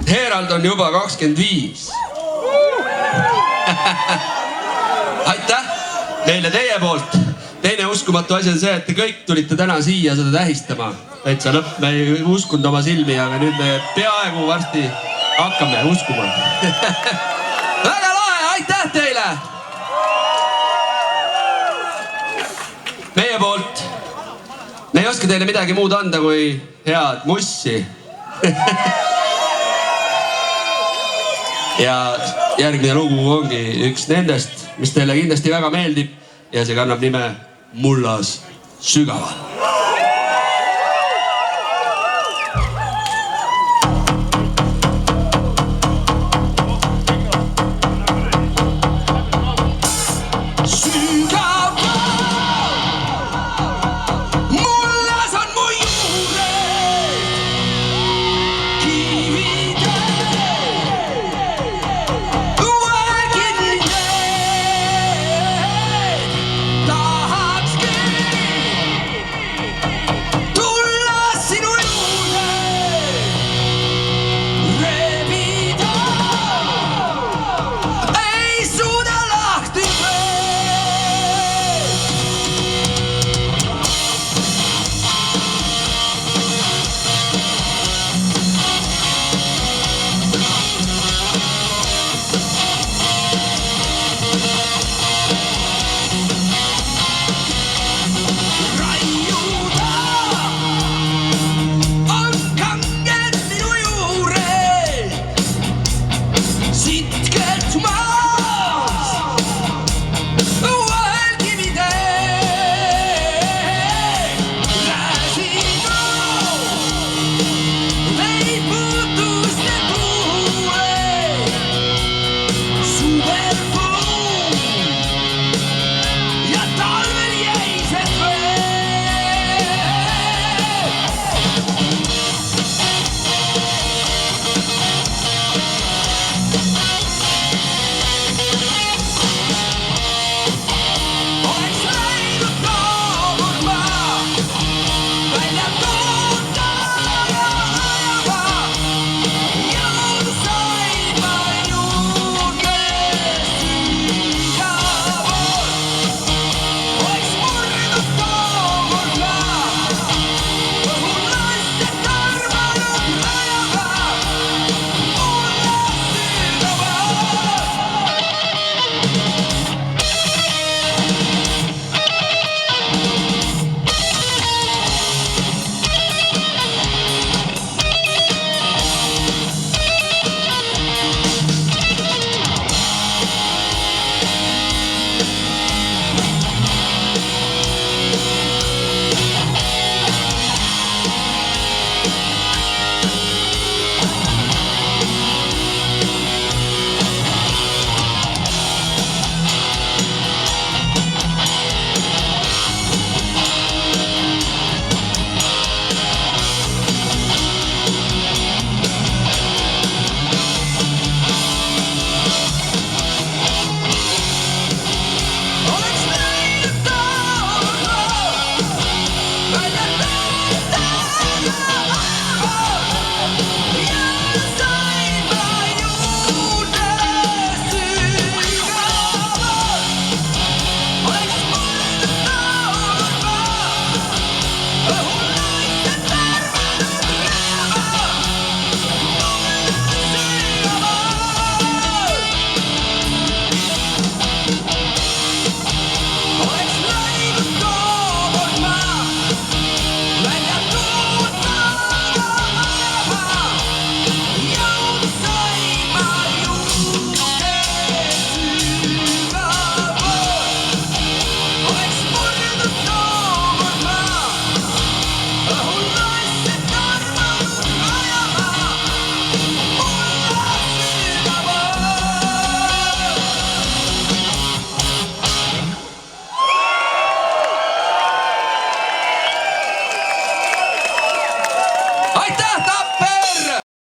Herald on juba 25. Aitäh meile teie poolt. Teine uskumatu asi on see, et te kõik tulite täna siia seda tähistama. Täitsa lõpp, me ei uskunud oma silmi, aga nüüd me peaaegu varsti hakkame uskuma. Väga lahe, aitäh teile! Meie poolt me ei oska teile midagi muud anda kui head mussi. Ja järgmine lugu ongi üks nendest, mis teile kindlasti väga meeldib ja see kannab nime Mullas sügaval.